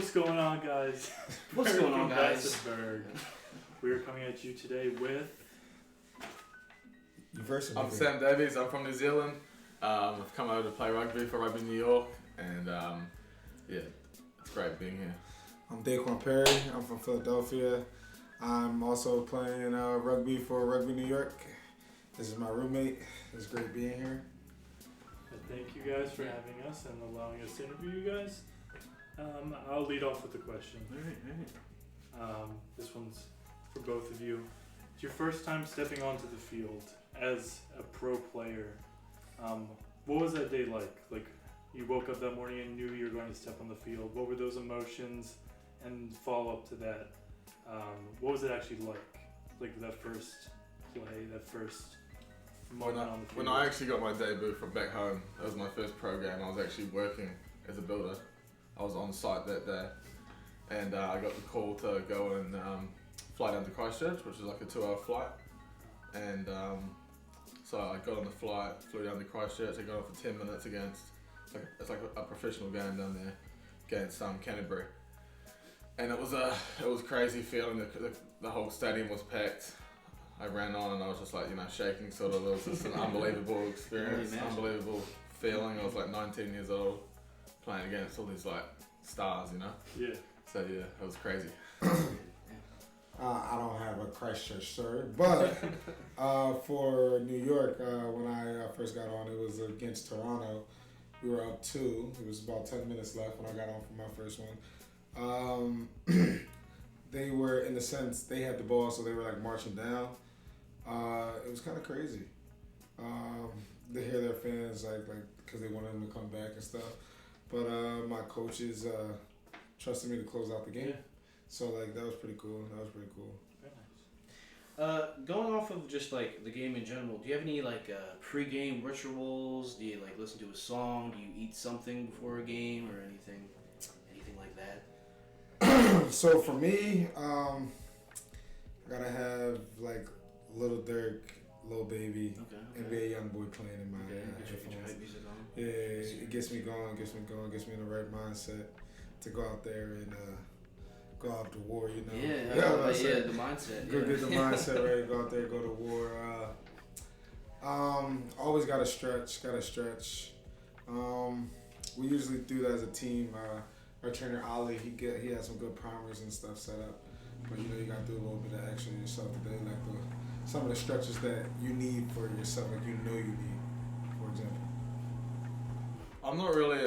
What's going on, guys? What's going on, guys? Berg. We are coming at you today with... I'm Sam Davies. I'm from New Zealand. I've come over to play rugby for Rugby New York, and it's great being here. I'm Daquan Perry. I'm from Philadelphia. I'm also playing rugby for Rugby New York. This is my roommate. It's great being here. Thank you guys for having us and allowing us to interview you guys. I'll lead off with the question. This one's for both of you. It's your first time stepping onto the field as a pro player. What was that day like? Like, you woke up that morning and knew you were going to step on the field. What were those emotions? And follow up to that, what was it actually like? Like that first play, that first moment on the field? When I actually got my debut from back home, that was my first program. I was actually working as a builder. I was on site that day, and I got the call to go and fly down to Christchurch, which is like a 2-hour flight. And so I got on the flight, flew down to Christchurch. I got on for 10 minutes it's like a professional game down there against Canterbury. And it was crazy feeling. The whole stadium was packed. I ran on and I was just like, shaking sort of. It was just an unbelievable experience, unbelievable feeling. I was like 19 years old playing against all these like stars, Yeah. So yeah, it was crazy. I don't have a Christchurch story, but for New York, when I first got on, it was against Toronto. We were up 2. It was about 10 minutes left when I got on for my first one. They were, in the sense, they had the ball, so they were like marching down. It was kind of crazy to hear their fans like because they wanted them to come back and stuff. But my coaches trusted me to close out the game, so like that was pretty cool. Very nice. Going off of just like the game in general, do you have any like pre-game rituals? Do you like listen to a song? Do you eat something before a game or anything like that? So for me, I gotta have like Little Dirk, Lil Baby, NBA Youngboy playing in my headphones. Yeah, it gets me going, gets me in the right mindset to go out there and go out to war. Yeah, the mindset. Go get the mindset right. Go out there, go to war. Always gotta stretch. We usually do that as a team. Our trainer Ali, he has some good primers and stuff set up, but you gotta do a little bit of action yourself today, like some of the stretches that you need for yourself, like you need, for example. I'm not really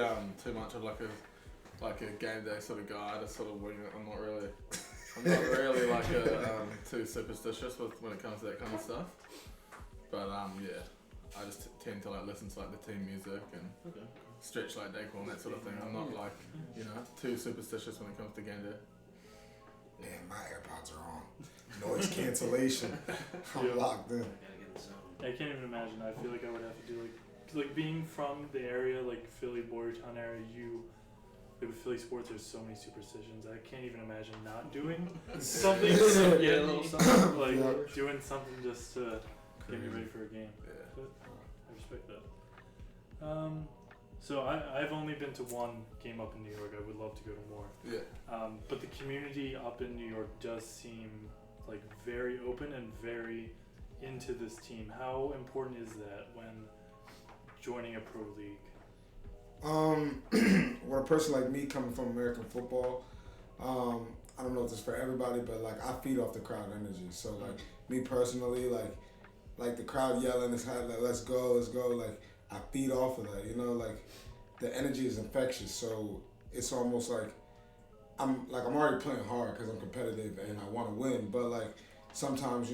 too much of like a game day sort of guy. I just sort of wing it. I'm not really like too superstitious when it comes to that kind of stuff. But I just tend to like listen to like the team music and stretch like Daquan, that sort of thing. I'm not like too superstitious when it comes to game day. Man, my AirPods are on. Noise cancellation. I'm locked in. I gotta get in the zone. I can't even imagine. I feel like I would have to do like being from the area, like Philly, Boyertown area. With Philly sports, there's so many superstitions. I can't even imagine not doing something to get me, doing something just to get me ready for a game. Yeah. But I respect that. So I've only been to one game up in New York. I would love to go to more. Yeah. But the community up in New York does seem like very open and very into this team. How important is that when joining a pro league? Well, a person like me coming from American football, I don't know if it's for everybody, but like I feed off the crowd energy. So like me personally, like the crowd yelling, it's like let's go, like I feed off of that. Like the energy is infectious. So it's almost like I'm already playing hard because I'm competitive and I want to win. But like sometimes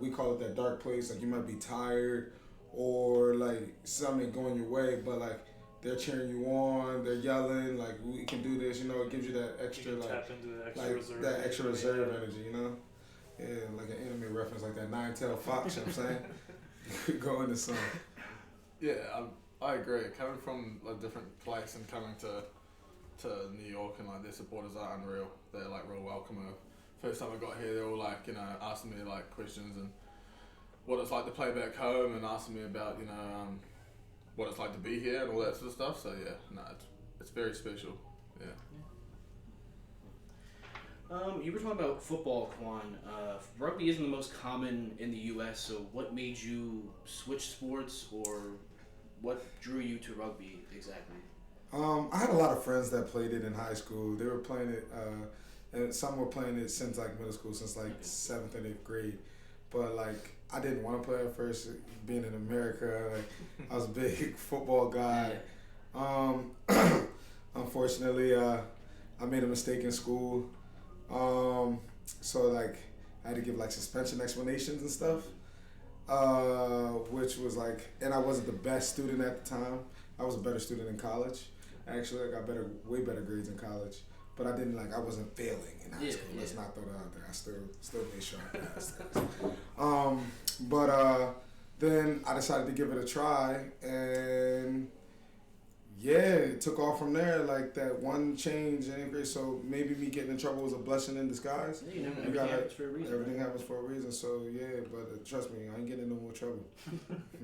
we call it that dark place. Like you might be tired or like something ain't going your way, but like they're cheering you on, they're yelling, like we can do this, it gives you that extra tap into the extra reserve energy, Yeah, like an anime reference, like that nine-tailed fox, you know what I'm saying? Go into some. Yeah, I agree. Coming from a different place and coming to New York and like their supporters are unreal. They're like real welcoming. First time I got here, they were like, asking me like questions and what it's like to play back home and asking me about, what it's like to be here and all that sort of stuff. So yeah, it's very special. Yeah. You were talking about football, Quan. Rugby isn't the most common in the U.S., so what made you switch sports, or what drew you to rugby exactly? I had a lot of friends that played it in high school. They were playing it, and some were playing it since like middle school, since like 7th and 8th grade. But like, I didn't want to play at first. Being in America, like, I was a big football guy. Unfortunately, I made a mistake in school. So like, I had to give like suspension explanations and stuff, which was like, and I wasn't the best student at the time. I was a better student in college. Actually, I got way better grades in college. But I didn't I wasn't failing in high school. Let's not throw that out there. I still made sure I passed. But then I decided to give it a try, and yeah, it took off from there. Like that one change in 8th grade. So maybe me getting in trouble was a blessing in disguise. Yeah, everything happens for a reason. Everything happens for a reason. So yeah, but trust me, I ain't getting in no more trouble.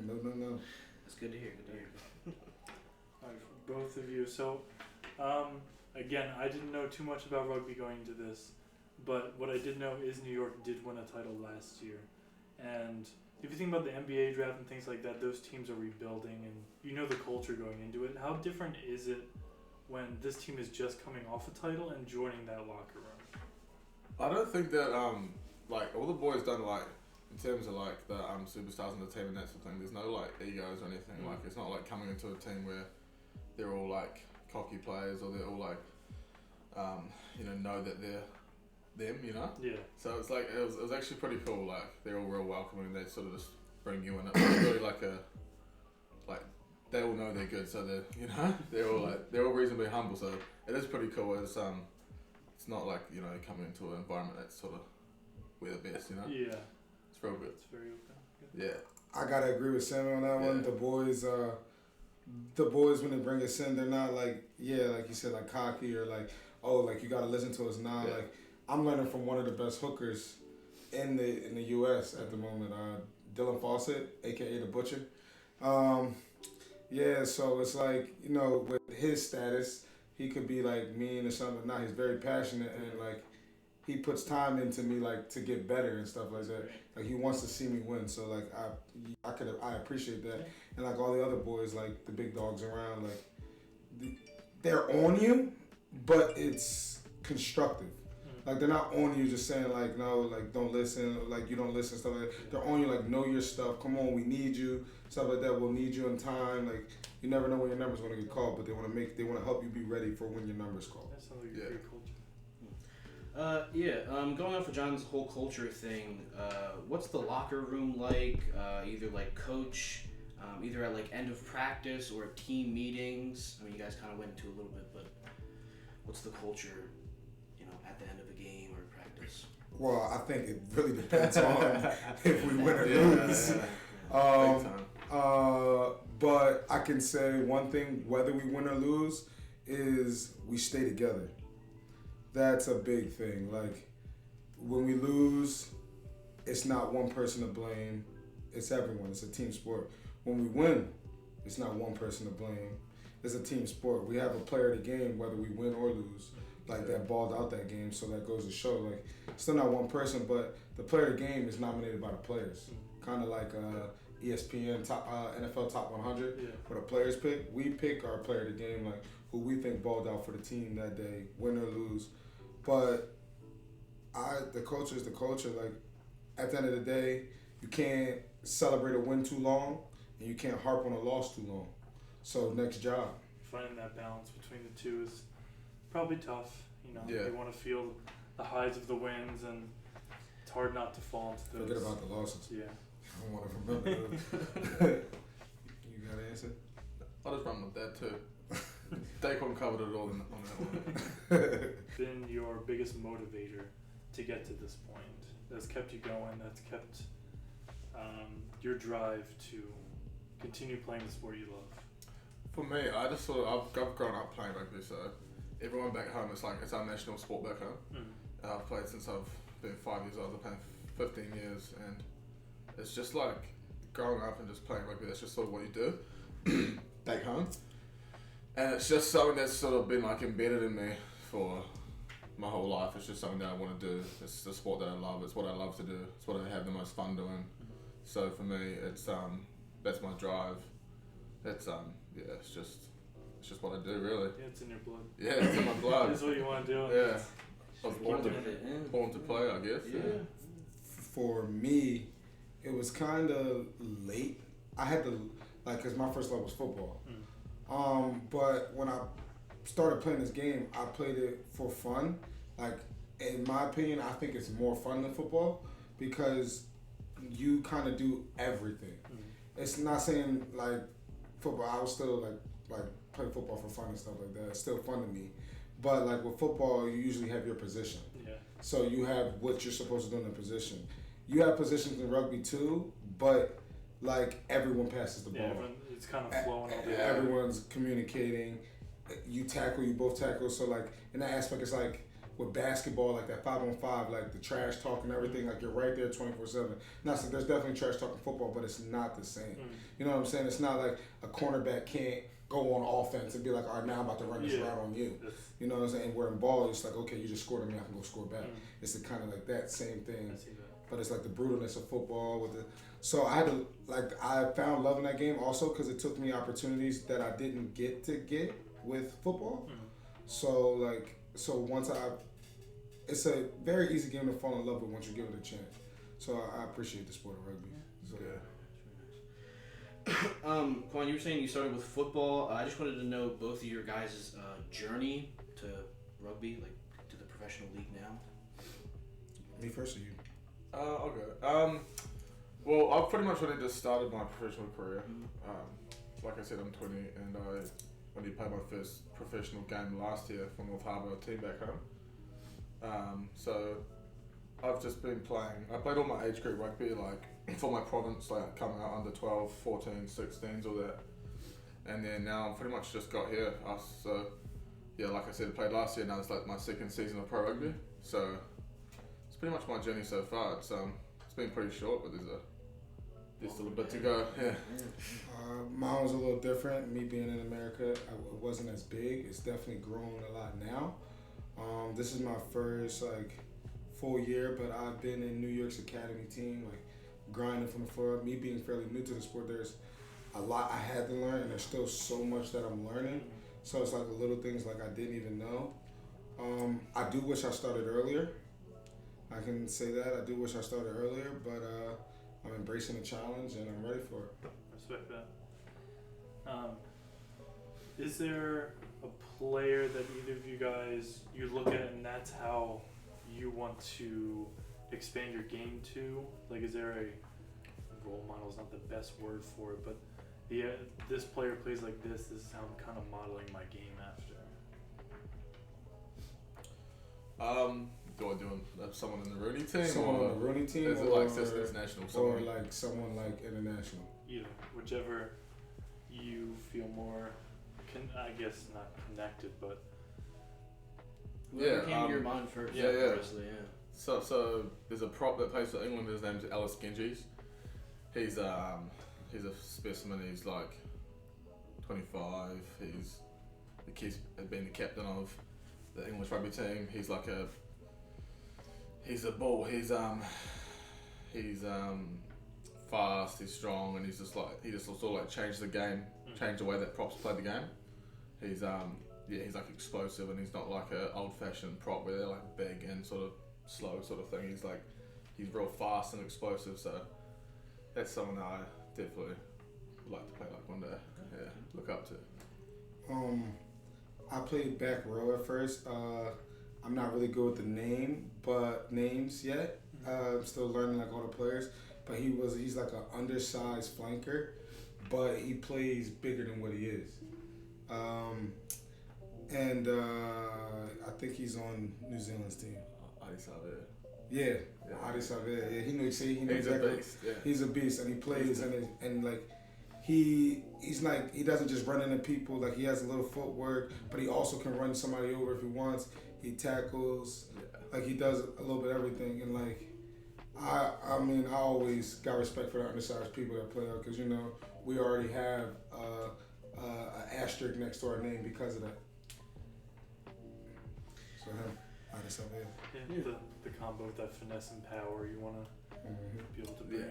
No. That's good to hear. All right, for both of you. So, again, I didn't know too much about rugby going into this, but what I did know is New York did win a title last year. And if you think about the NBA draft and things like that, those teams are rebuilding, and you know the culture going into it. How different is it when this team is just coming off a title and joining that locker room? I don't think that like all the boys done like in terms of like the superstars on the team and that sort of thing. There's no like egos or anything. Like it's not like coming into a team where they're all like cocky players or they're all like know that they're them, Yeah. So it's like it was actually pretty cool. Like they're all real welcoming. They sort of just bring you in. It's really like they all know they're good, so they're all reasonably humble. So it is pretty cool. It's not like coming into an environment that's sort of we're the best. Yeah. It's real good. It's very open. Good. Yeah. I gotta agree with Sammy on that one. The boys when they bring us in, they're not like you said, like cocky or like you gotta listen to us now. Yeah. Like I'm learning from one of the best hookers in the U.S. at the moment, Dylan Fawcett, aka the Butcher. So it's like with his status, he could be like mean or something. Now he's very passionate and like he puts time into me like to get better and stuff like that. Like he wants to see me win. So like I appreciate that. And like all the other boys, like the big dogs around, like they're on you, but it's constructive. Like they're not on you just saying like no, like don't listen, like you don't listen, stuff like that. They're on you like know your stuff. Come on, we need you, stuff like that. We'll need you in time. Like you never know when your number's gonna get called, but they want to help you be ready for when your number's called. That sounds like a great culture. Going off of John's whole culture thing, what's the locker room like? Either like coach, either at like end of practice or team meetings. I mean, you guys kind of went into a little bit, but what's the culture? At the end of a game or practice? Well, I think it really depends on if we win or lose. But I can say one thing, whether we win or lose, is we stay together. That's a big thing. Like, when we lose, it's not one person to blame. It's everyone. It's a team sport. When we win, it's not one person to blame. It's a team sport. We have a player of the game, whether we win or lose. Like that balled out that game, so that goes to show like still not one person, but the player of the game is nominated by the players. Kind of like ESPN top NFL Top 100, where the players pick. We pick our player of the game, like who we think balled out for the team that day, win or lose. But the culture is the culture. Like at the end of the day, you can't celebrate a win too long, and you can't harp on a loss too long. So next job. Finding that balance between the two is probably tough. You want to feel the highs of the wins, and it's hard not to fall into those. Forget about the losses. Yeah. I don't want to remember those. You got an answer? I just run with that too. Daquan covered it all on that one. Been your biggest motivator to get to this point? That's kept you going. That's kept your drive to continue playing the sport you love. For me, I just I've grown up playing rugby, so everyone back home, it's our national sport back home. I've played since I've been 5 years old. I've played 15 years, and it's just like growing up and just playing rugby. That's just sort of what you do back home, and it's just something that's sort of been like embedded in me for my whole life. It's just something that I want to do. It's the sport that I love. It's what I love to do. It's what I have the most fun doing. So for me, it's that's my drive. It's it's just what I do really. Yeah, it's in your blood. Yeah, it's in my blood. It's what you want to do. Yeah. I was Born born to play, I guess. Yeah. For me, it was kind of late. I had to, like, because my first love was football. But when I started playing this game, I played it for fun. Like, in my opinion, I think it's more fun than football because you kind of do everything. It's not saying, like, football, I was still, like play football for fun and stuff like that. It's still fun to me. But, like, with football, you usually have your position. Yeah. So you have what you're supposed to do in a position. You have positions in rugby too, but like everyone passes the ball. Yeah, it's kind of flowing all day. Everyone's communicating. You tackle, you both tackle. So like in that aspect, it's like with basketball, like that 5-on-5, like the trash talk and everything. Like you're right there 24/7. Now, so there's definitely trash talk in football, but it's not the same. You know what I'm saying? It's not like a cornerback can't go on offense and be like, all right, now I'm about to run this route on you. You know what I'm saying? Where in ball, it's like, okay, you just scored on me, I can go score back. It's the kind of like that same thing. I see that. But it's like the brutalness of football with the. So I had to I found love in that game also because it took me opportunities that I didn't get to get with football. So once it's a very easy game to fall in love with once you give it a chance. So I appreciate the sport of rugby. So, Quan, you were saying you started with football. I just wanted to know both of your guys' journey to rugby, like to the professional league now. Me first or you? Okay. Well, I pretty much already just started my professional career. Like I said, I'm 20, and I only played my first professional game last year for North Harbour team back home. So I've just been playing. I played all my age group rugby, like for my province, like coming out under 12, 14, 16s, all that. And then now I'm pretty much just got here. So yeah, like I said, I played last year. Now it's like my second season of pro rugby. So it's pretty much my journey so far. It's been pretty short, but there's still a bit to go. Yeah. Mine was a little different. Me being in America, it wasn't as big. It's definitely grown a lot now. This is my first full year, but I've been in New York's academy team, grinding from the floor up. Me being fairly new to the sport, there's a lot I had to learn, and there's still so much that I'm learning. So it's like the little things I didn't even know. I do wish I started earlier. I can say that. I do wish I started earlier, but I'm embracing the challenge and I'm ready for it. Respect that. Is there a player that either of you guys, you look at and that's how you want to expand your game to? Like, is there a role model is not the best word for it, but this player plays like this is how I'm kind of modeling my game after? Do I do someone in the Rooney team? Someone on the Rooney team? Is it like international? Or someone international? Either, whichever you feel more, I guess not connected, but whoever came to your mind first. Honestly, So there's a prop that plays for England. His name's Alice Genges. He's a specimen. He's 25. He's been the captain of the English rugby team. He's a bull. He's fast. He's strong, and he just sort of changed the game, changed the way that props play the game. He's he's explosive, and he's not like a old-fashioned prop where they're big and sort of slow sort of thing. He's real fast and explosive. So that's someone that I definitely would like to play one day. Yeah, look up to. I played back row at first. I'm not really good with the names yet. I'm still learning all the players. But he's an undersized flanker, but he plays bigger than what he is. And I think he's on New Zealand's team. Adi Savea. Yeah, Adi Savea. Yeah, he knows he's exactly. A beast. Yeah. He's a beast, and he plays and he's he doesn't just run into people. He has a little footwork, but he also can run somebody over if he wants. He tackles. Yeah. He does a little bit of everything, and I always got respect for the undersized people that play out because we already have an asterisk next to our name because of that. So I Hardest up here. Yeah, the combo with that finesse and power you want to be able to bring.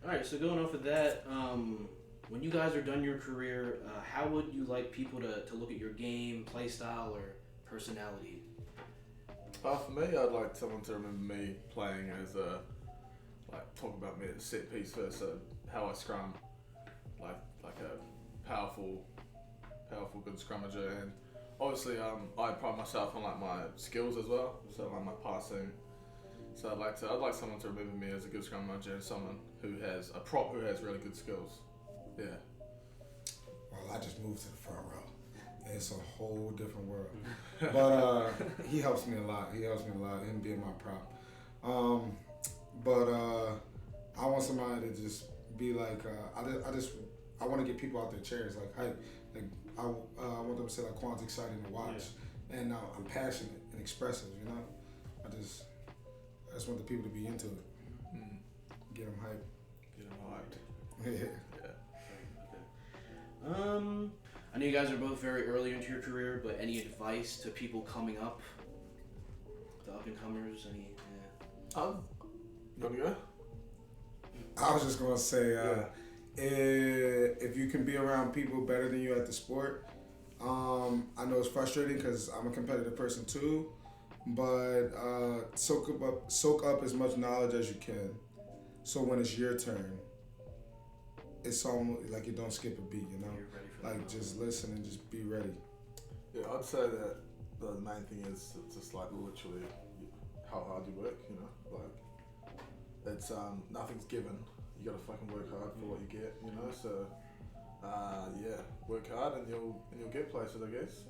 All right, so going off of that, when you guys are done your career, how would you like people to look at your game, play style, or personality? For me, I'd like someone to remember me playing as a, talk about me as a set piece first, so how I scrum, like a powerful, good scrummager, and obviously I pride myself on like my skills as well, so like my passing. So I'd like someone to remember me as a good scrummager and someone who has a prop who has really good skills. Yeah. Well, I just moved to the front row. It's a whole different world. But he helps me a lot. Him being my prop. I want somebody to just be like, I want to get people out their chairs, like, hype. Like, I want them to say, like, Quan's exciting to watch. Yeah. And I'm passionate and expressive, you know? I just want the people to be into it. Get them hyped. Yeah. I know you guys are both very early into your career, but any advice to people coming up, the up and comers? You want to go? I was just gonna say, if you can be around people better than you at the sport, I know it's frustrating because I'm a competitive person too, but soak up as much knowledge as you can, so when it's your turn, it's almost like you don't skip a beat, you know? Like, just listen and just be ready. Yeah, I'd say that the main thing is just like literally how hard you work, you know? Like, it's, nothing's given. You gotta fucking work hard for what you get, you know? So, work hard and you'll get places, I guess.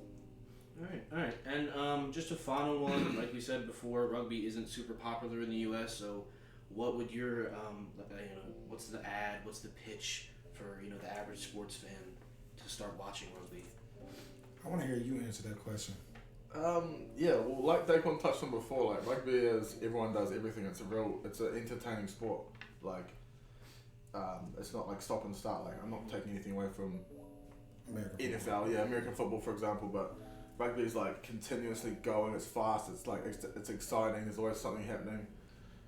All right. And just a final one, like we said before, rugby isn't super popular in the U.S., so what would your, what's the ad, what's the pitch for, the average sports fan to start watching rugby? I want to hear you answer that question. Well, like Daquan touched on before, like rugby is, everyone does everything. It's an entertaining sport. Like, it's not like stop and start. Like, I'm not taking anything away from American NFL, American football, for example, but rugby is like continuously going. It's fast. It's like it's exciting. There's always something happening.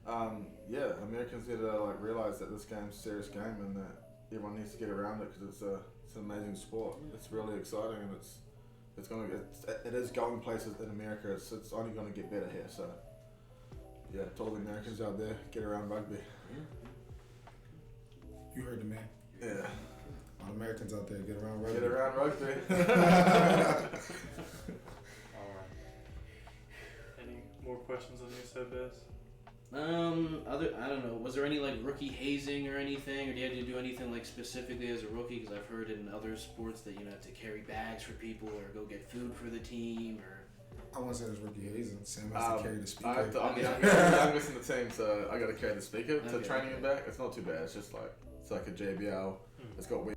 Americans need to like realize that this game's a serious game and that everyone needs to get around it because it's an amazing sport. It's really exciting and it is going places in America. It's only going to get better here. So to all the Americans out there, get around rugby. You heard the man. Yeah. All Americans out there, get around rugby. Get around rugby. All right. Any more questions on your side, Baz? I don't know. Was there any like rookie hazing or anything, or do you have to do anything like specifically as a rookie? Because I've heard in other sports that you have to carry bags for people or go get food for the team, or. I want to say it was rookie hazing. Sam has to carry the speaker. I'm the youngest in the team, so I got to carry the speaker to training and back. It's not too bad. It's just like a JBL. It's got.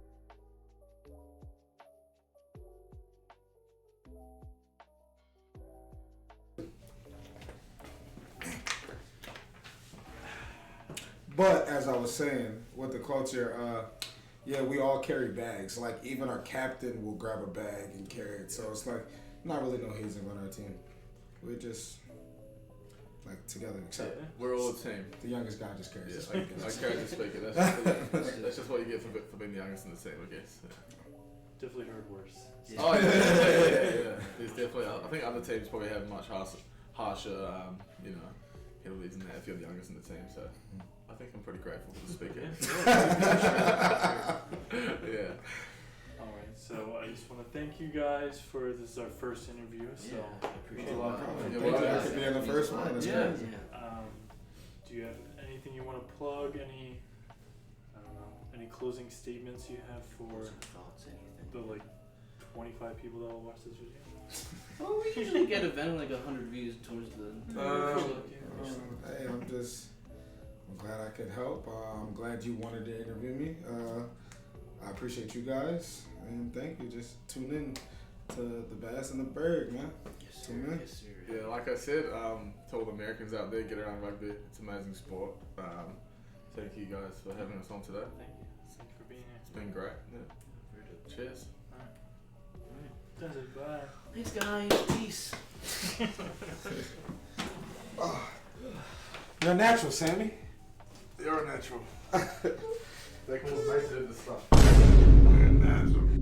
But as I was saying, with the culture, we all carry bags. Like even our captain will grab a bag and carry it. So it's like not really no hazing on our team. We're just like together. Except we're all a team. The youngest guy just carries the speaker. I carry the speaker. That's just what you get for being the youngest in the team, I guess. Yeah. Definitely heard worse. Yeah. Oh yeah. There's definitely. I think other teams probably have much harsher, penalties than that if you're the youngest in the team. So. I think I'm pretty grateful for the speaker. Yeah. All right. So I just want to thank you guys for this is our first interview. So I appreciate it. Thank you for being the first one. That's crazy. Do you have anything you want to plug? Any closing statements you have for the 25 people that will watch this video? Well, we usually get event like 100 views towards the. Hey, I'm glad I could help. I'm glad you wanted to interview me. I appreciate you guys, and thank you. Just tune in to the Bass and the Berg, man. Yes, tune in. Yes, sir. Yeah, like I said, to all the Americans out there, get around rugby. It's an amazing sport. Thank you guys for having us on today. Thank you. Thank you for being here. It's been great. Yeah. Cheers. All right. Bye. Thanks, guys. Peace. You're a natural, Sammy. You're a natural. That was nice to do this stuff. You're a natural.